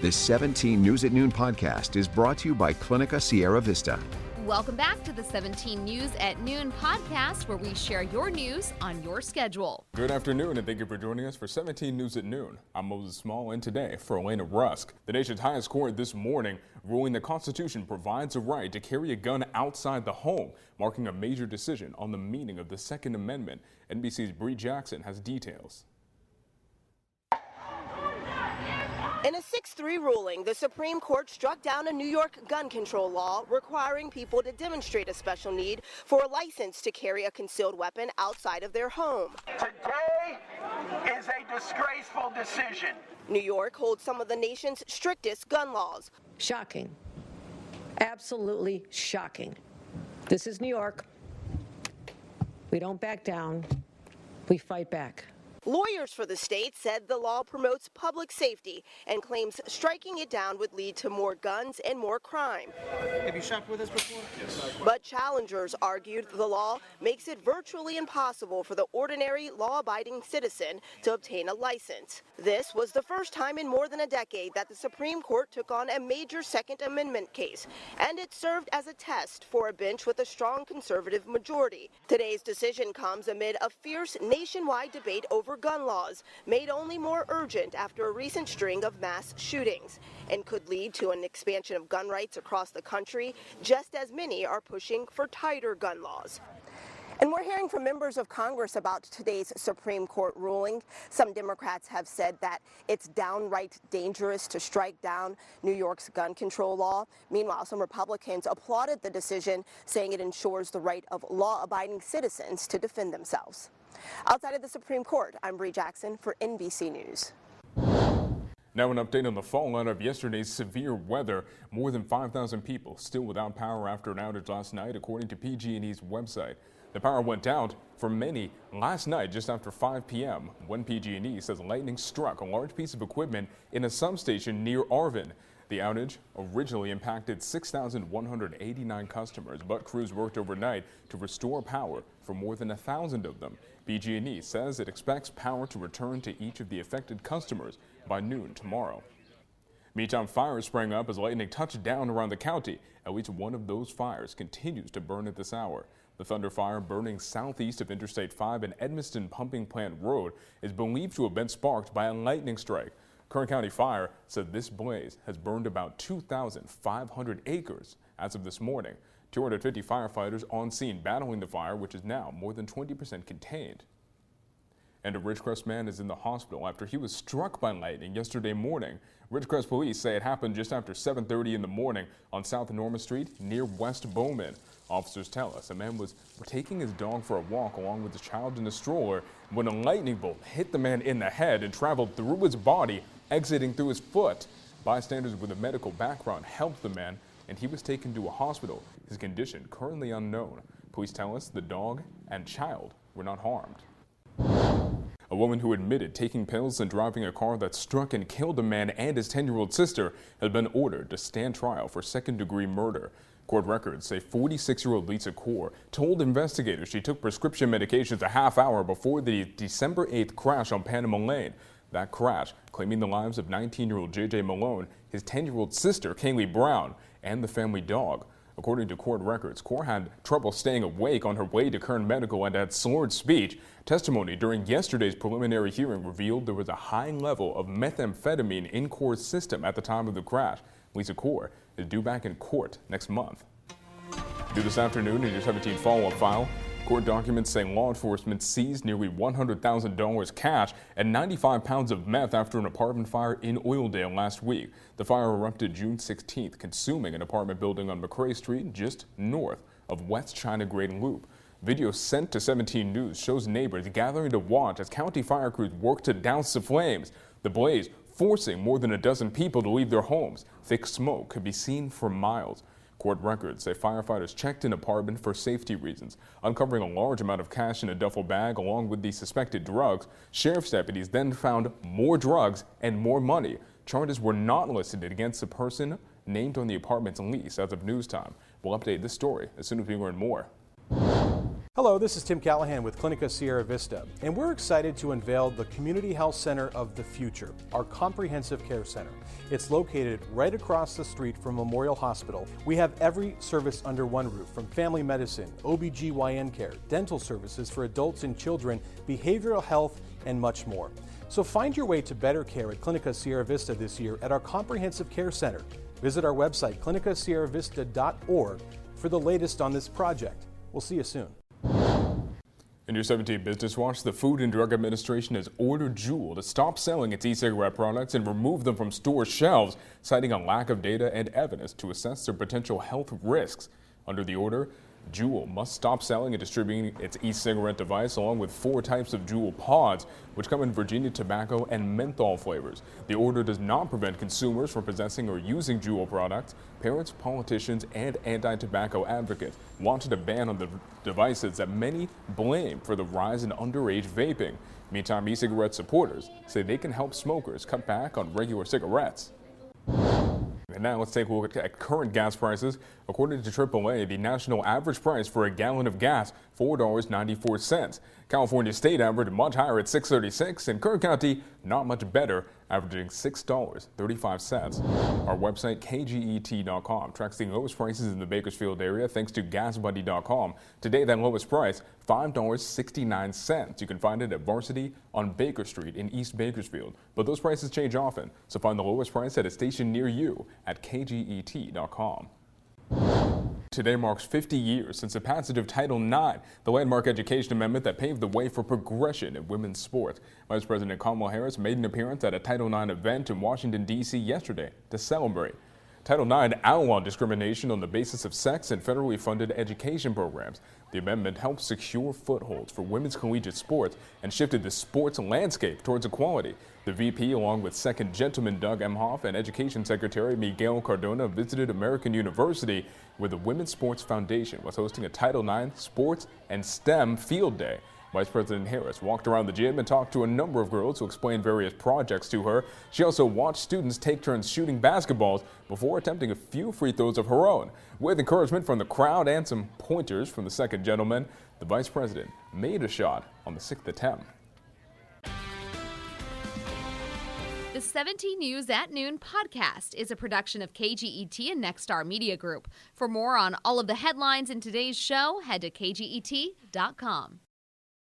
This 17 News at Noon podcast is brought to you by Clinica Sierra Vista. Welcome back to the 17 News at Noon podcast, where we share your news on your schedule. Good afternoon, and thank you for joining us for 17 News at Noon. I'm Moses Small, and today for Elena Rusk. The nation's highest court this morning ruling the Constitution provides a right to carry a gun outside the home, marking a major decision on the meaning of the Second Amendment. NBC's Bree Jackson has details. In a 6-3 ruling, the Supreme Court struck down a New York gun control law requiring people to demonstrate a special need for a license to carry a concealed weapon outside of their home. Today is a disgraceful decision. New York holds some of the nation's strictest gun laws. Shocking. Absolutely shocking. This is New York. We don't back down. We fight back. Lawyers for the state said the law promotes public safety and claims striking it down would lead to more guns and more crime. Have you shopped with us before? Yes. But challengers argued the law makes it virtually impossible for the ordinary law-abiding citizen to obtain a license. This was the first time in more than a decade that the Supreme Court took on a major Second Amendment case, and it served as a test for a bench with a strong conservative majority. Today's decision comes amid a fierce nationwide debate over gun laws, made only more urgent after a recent string of mass shootings, and could lead to an expansion of gun rights across the country, just as many are pushing for tighter gun laws. And we're hearing from members of Congress about today's Supreme Court ruling. Some Democrats have said that it's downright dangerous to strike down New York's gun control law. Meanwhile, some Republicans applauded the decision, saying it ensures the right of law-abiding citizens to defend themselves. Outside of the Supreme Court, I'm Bree Jackson for NBC News. Now an update on the fallout of yesterday's severe weather. More than 5,000 people still without power after an outage last night, according to PG&E's website. The power went out for many last night just after 5 p.m. when PG&E says lightning struck a large piece of equipment in a substation near Arvin. The outage originally impacted 6,189 customers, but crews worked overnight to restore power for more than 1,000 of them. PG&E says it expects power to return to each of the affected customers by noon tomorrow. Meantime, fires sprang up as lightning touched down around the county. At least one of those fires continues to burn at this hour. The Thunder Fire, burning southeast of Interstate 5 and Edmiston Pumping Plant Road, is believed to have been sparked by a lightning strike. Kern County Fire said this blaze has burned about 2,500 acres as of this morning. 250 firefighters on scene battling the fire, which is now more than 20% contained. And a Ridgecrest man is in the hospital after he was struck by lightning yesterday morning. Ridgecrest police say it happened just after 7:30 in the morning on South Norma Street near West Bowman. Officers tell us a man was taking his dog for a walk along with his child in a stroller when a lightning bolt hit the man in the head and traveled through his body, exiting through his foot. Bystanders with a medical background helped the man, and he was taken to a hospital. His condition currently unknown. Police tell us the dog and child were not harmed. A woman who admitted taking pills and driving a car that struck and killed a man and his 10-year-old sister has been ordered to stand trial for second-degree murder. Court records say 46-year-old Lisa Kaur told investigators she took prescription medications a half hour before the December 8th crash on Panama Lane. That crash claiming the lives of 19-year-old J.J. Malone, his 10-year-old sister Kaylee Brown, and the family dog. According to court records, Kaur had trouble staying awake on her way to Kern Medical and had slurred speech. Testimony during yesterday's preliminary hearing revealed there was a high level of methamphetamine in Kaur's system at the time of the crash. Lisa Kaur is due back in court next month. Due this afternoon in your 17 follow-up file, court documents say law enforcement seized nearly $100,000 cash and 95 pounds of meth after an apartment fire in Oildale last week. The fire erupted June 16th, consuming an apartment building on McCray Street just north of West China Grade Loop. Video sent to 17 News shows neighbors gathering to watch as county fire crews work to douse the flames. The blaze forcing more than a dozen people to leave their homes. Thick smoke could be seen for miles. Court records say firefighters checked an apartment for safety reasons, uncovering a large amount of cash in a duffel bag along with the suspected drugs. Sheriff's deputies then found more drugs and more money. Charges were not listed against the person named on the apartment's lease as of news time. We'll update this story as soon as we learn more. Hello, this is Tim Callahan with Clinica Sierra Vista, and we're excited to unveil the Community Health Center of the Future, our comprehensive care center. It's located right across the street from Memorial Hospital. We have every service under one roof, from family medicine, OBGYN care, dental services for adults and children, behavioral health, and much more. So find your way to better care at Clinica Sierra Vista this year at our comprehensive care center. Visit our website, clinicasierravista.org, for the latest on this project. We'll see you soon. In your 17 Business Watch, the Food and Drug Administration has ordered Juul to stop selling its e-cigarette products and remove them from store shelves, citing a lack of data and evidence to assess their potential health risks. Under the order, Juul must stop selling and distributing its e-cigarette device along with 4 types of Juul pods, which come in Virginia tobacco and menthol flavors. The order does not prevent consumers from possessing or using Juul products. Parents, politicians, and anti-tobacco advocates wanted a ban on the devices that many blame for the rise in underage vaping. Meantime, e-cigarette supporters say they can help smokers cut back on regular cigarettes. And now let's take a look at current gas prices. According to AAA, the national average price for a gallon of gas, $4.94. California state average much higher at $6.36, and Kern County not much better, averaging $6.35. Our website, kget.com, tracks the lowest prices in the Bakersfield area thanks to GasBuddy.com. Today, that lowest price, $5.69. You can find it at Varsity on Baker Street in East Bakersfield. But those prices change often, so find the lowest price at a station near you at kget.com. Today marks 50 years since the passage of Title IX, the landmark education amendment that paved the way for progression in women's sports. Vice President Kamala Harris made an appearance at a Title IX event in Washington, D.C. yesterday to celebrate. Title IX outlawed discrimination on the basis of sex in federally funded education programs. The amendment helped secure footholds for women's collegiate sports and shifted the sports landscape towards equality. The VP, along with Second Gentleman Doug Emhoff and Education Secretary Miguel Cardona, visited American University, where the Women's Sports Foundation was hosting a Title IX Sports and STEM Field Day. Vice President Harris walked around the gym and talked to a number of girls who explained various projects to her. She also watched students take turns shooting basketballs before attempting a few free throws of her own. With encouragement from the crowd and some pointers from the Second Gentleman, the Vice President made a shot on the 6th attempt. The 17 News at Noon podcast is a production of KGET and Nexstar Media Group. For more on all of the headlines in today's show, head to kget.com.